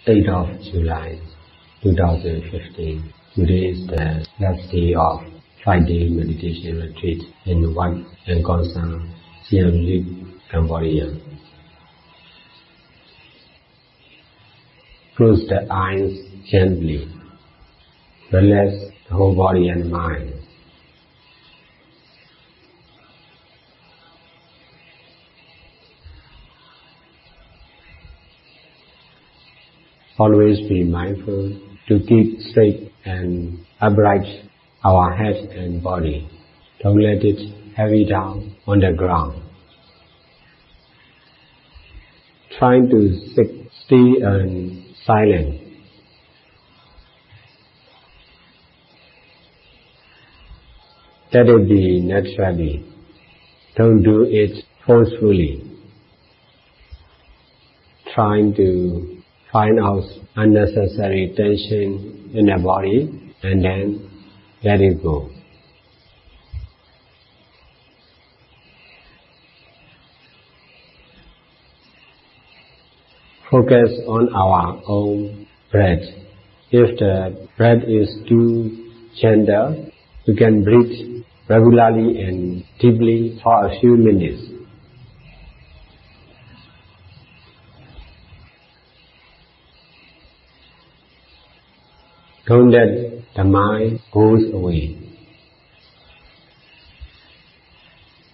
8th of July 2015. Today is the last day of 5-day meditation retreat in Wat Angkor Sang, Siem Reap, Cambodia. Close the eyes gently. Relax the whole body and mind. Always be mindful to keep straight and upright our head and body. Don't let it heavy down on the ground. Trying to sit still and silent. Let it be naturally. Don't do it forcefully. Trying to find out unnecessary tension in the body and then let it go. Focus on our own breath. If the breath is too gentle, you can breathe regularly and deeply for a few minutes. Don't let the mind goes away.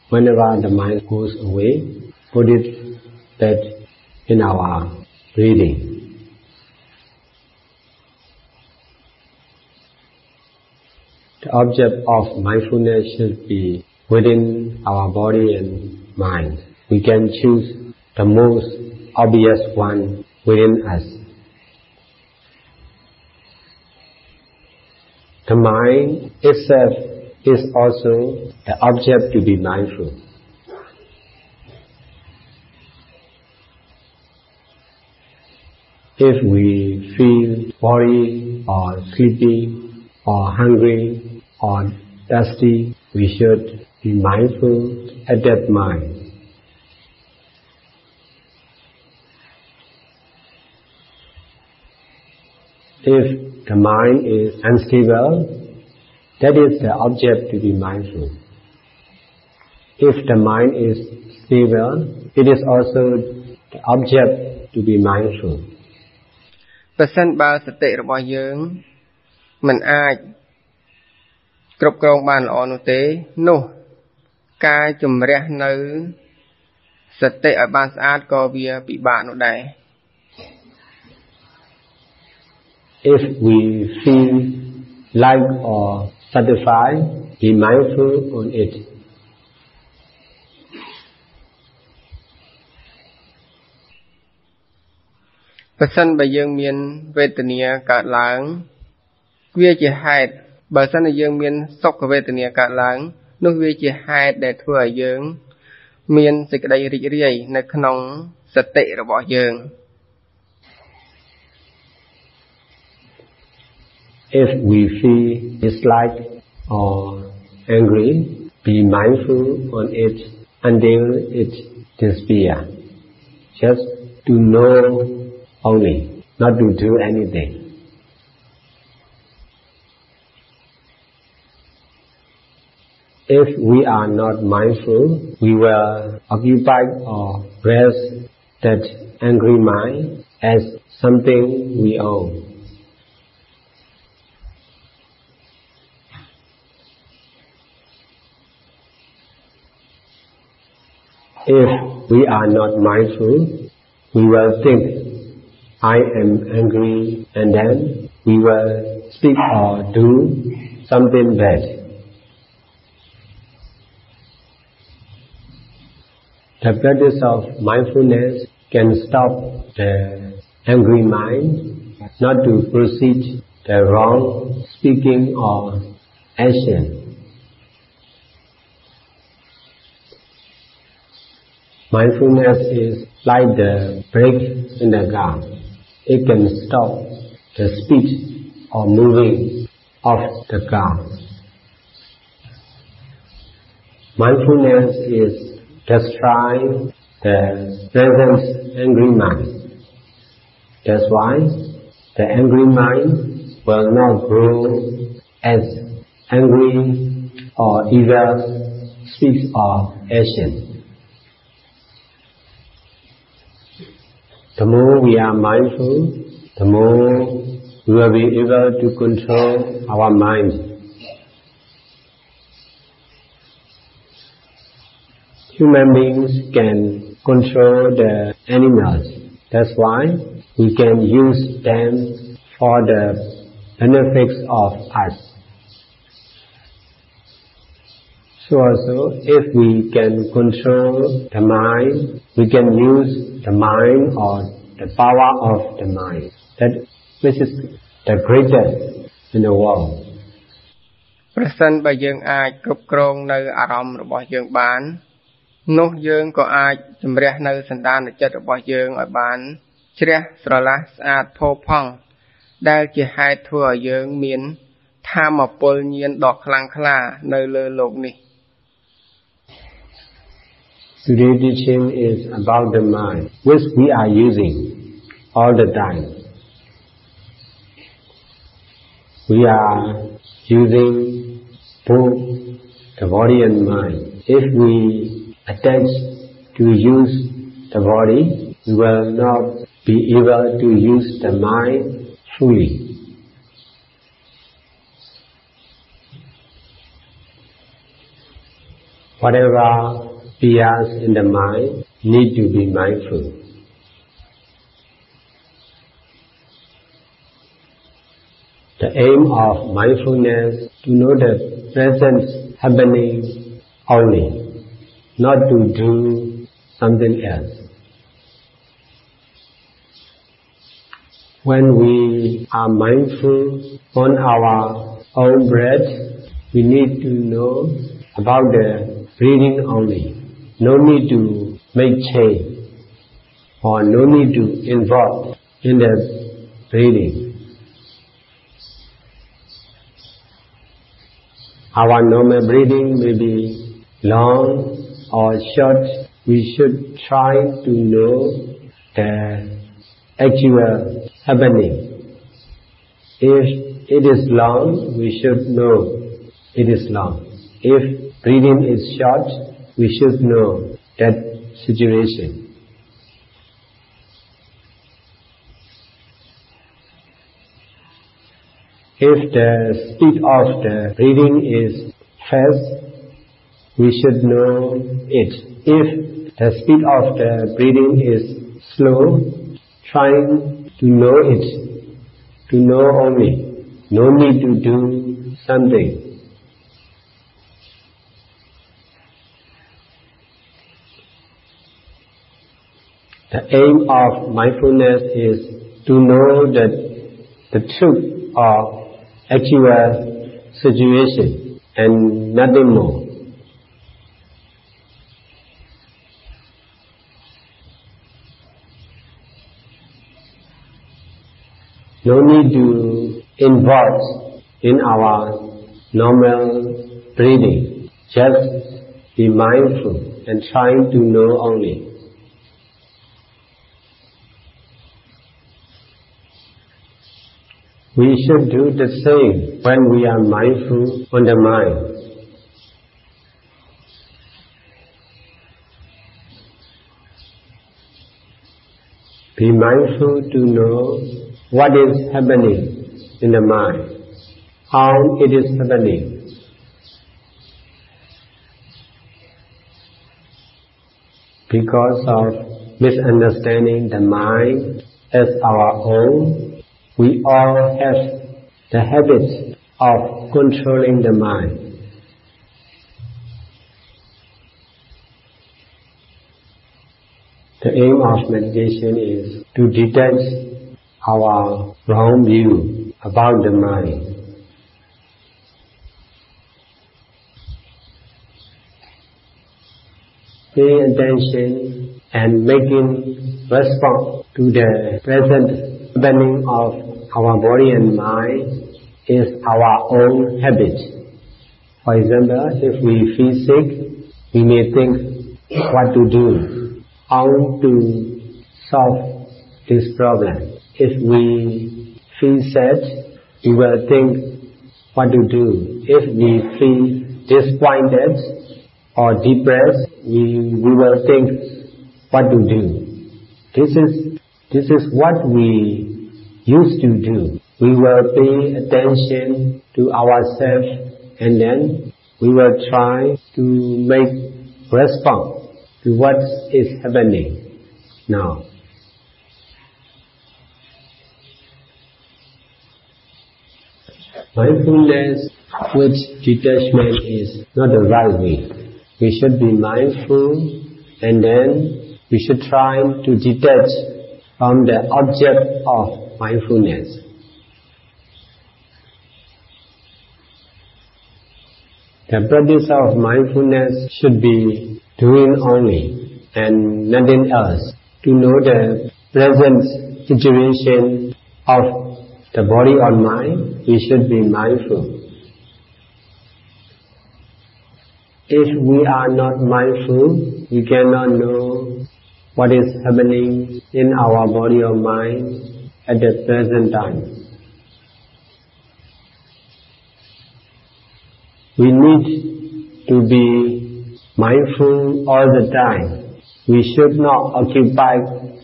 Whenever the mind goes away, put it back in our breathing. The object of mindfulness should be within our body and mind. We can choose the most obvious one within us. The mind itself is also the object to be mindful. If we feel worried or sleepy or hungry or thirsty, we should be mindful at that mind. If the mind is unstable, that is the object to be mindful. If the mind is stable, it is also the object to be mindful. ប្រសិនបើសតិរបស់យើងមិនអាចគ្រប់គ្រងបានល្អនោះទេនោះការជំរះនៅសតិឲ្យបានស្អាតក៏វាពិបាកនោះដែរ If we feel like or satisfied, be mindful on it. If ប្រសិនបើយើងមានវេទនាកើតឡើងវាជាហេតុបើសិនជាយើងមានសុខវេទនាកើតឡើងនោះវាជាហេតុដែលធ្វើឲ្យយើងមានសេចក្តីរីករាយនៅក្នុងសតិរបស់យើង If we feel dislike or angry, be mindful on it until it disappears. Just to know only, not to do anything. If we are not mindful, we will occupy or rest that angry mind as something we own. If we are not mindful, we will think, I am angry, and then we will speak or do something bad. The practice of mindfulness can stop the angry mind, not to proceed the wrong speaking or action. Mindfulness is like the brake in the car. It can stop the speed or moving of the car. Mindfulness is destroy the present angry mind. That's why the angry mind will not grow as angry or evil speech or action. The more we are mindful, the more we will be able to control our mind. Human beings can control the animals. That's why we can use them for the benefits of us. So also, if we can control the mind, we can use the mind or the power of the mind. That which is the greatest in the world. ប្រសិនបើយើងអាចគ្រប់គ្រងនៅអារម្មណ៍របស់យើងបាននោះយើងក៏អាចជំរះនៅសន្តានចិត្តរបស់យើងឲ្យបានជ្រះស្រឡះស្អាតផូរផង់ដែលជាហេតុធ្វើឲ្យយើងមានថាមពលញាណដ៏ខ្លាំងក្លានៅលើโลกនេះ Today's teaching is about the mind, which we are using all the time. We are using both the body and mind. If we attach to use the body, we will not be able to use the mind fully. Whatever appears in the mind need to be mindful. The aim of mindfulness to know the present happening only, not to do something else. When we are mindful on our own breath, we need to know about the breathing only. No need to make change or no need to involve in the breathing. Our normal breathing may be long or short. We should try to know the actual happening. If it is long, we should know it is long. If breathing is short, we should know that situation. If the speed of the breathing is fast, we should know it. If the speed of the breathing is slow, trying to know it, to know only, no need to do something. The aim of mindfulness is to know that the truth of actual situation and nothing more. No need to involve in our normal breathing. Just be mindful and trying to know only. We should do the same when we are mindful on the mind. Be mindful to know what is happening in the mind, how it is happening. Because of misunderstanding the mind as our own, we all have the habit of controlling the mind. The aim of meditation is to detach our wrong view about the mind. Pay attention and making response to the present happening of our body and mind is our own habit. For example, if we feel sick, we may think what to do, how to solve this problem. If we feel sad, we will think what to do. If we feel disappointed or depressed, we will think what to do. This is what we used to do. We will pay attention to ourselves and then we will try to make response to what is happening now. Mindfulness with detachment is not the right way. We should be mindful and then we should try to detach from the object of mindfulness. The practice of mindfulness should be doing only and nothing else. To know the present situation of the body or mind, we should be mindful. If we are not mindful, we cannot know what is happening in our body or mind at the present time. We need to be mindful all the time. We should not occupy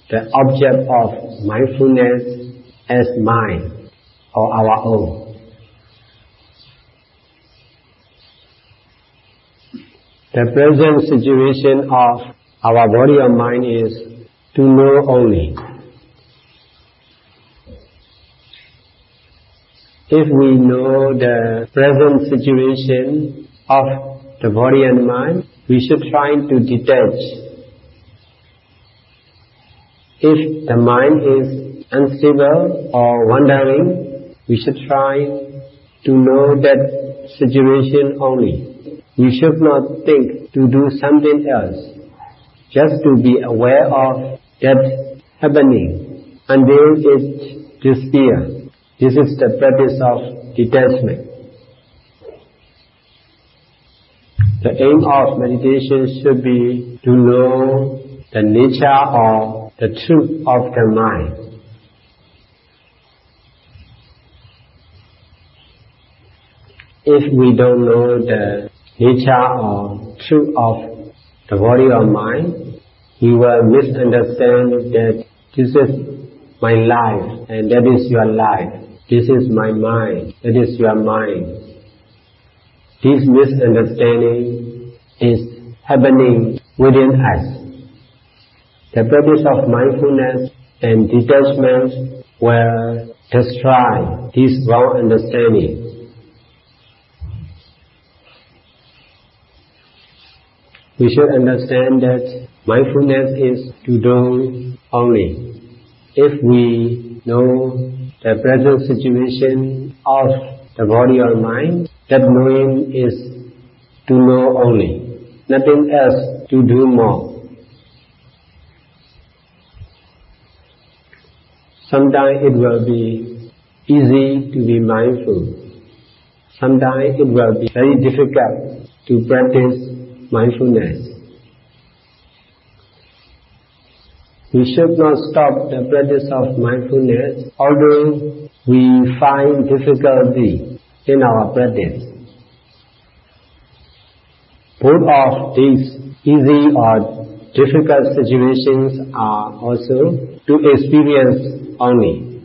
the object of mindfulness as mine or our own. The present situation of our body or mind is to know only. If we know the present situation of the body and mind, we should try to detach. If the mind is unstable or wandering, we should try to know that situation only. We should not think to do something else, just to be aware of that happening until it disappears. This is the practice of detachment. The aim of meditation should be to know the nature or the truth of the mind. If we don't know the nature or truth of the body or mind, we will misunderstand that this is my life and that is your life. This is my mind, that is your mind. This misunderstanding is happening within us. The practice of mindfulness and detachment will destroy this wrong understanding. We should understand that mindfulness is to do only. If we know the present situation of the body or mind, that knowing is to know only, nothing else to do more. Sometimes it will be easy to be mindful. Sometimes it will be very difficult to practice mindfulness. We should not stop the practice of mindfulness, although we find difficulty in our practice. Both of these easy or difficult situations are also to experience only.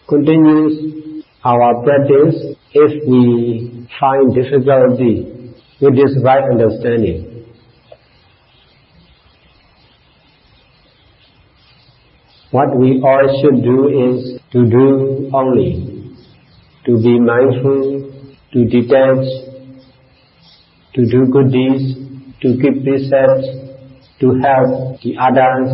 Continues our practice if we find difficulty with this right understanding. What we all should do is to do only, to be mindful, to detach, to do good deeds, to keep precepts, to help the others.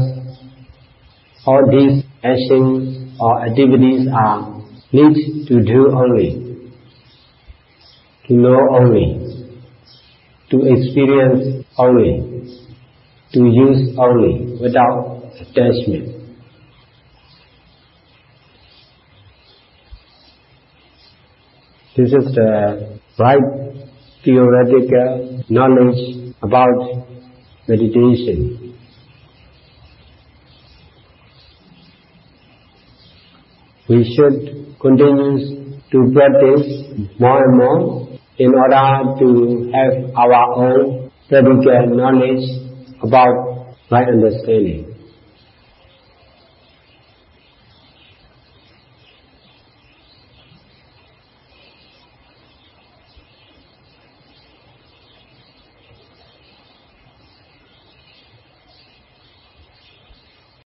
All these actions or activities are need to do only, to know only, to experience only, to use only, without attachment. This is the right theoretical knowledge about meditation. we should continue to practice more and more in order to have our own practical knowledge about right understanding.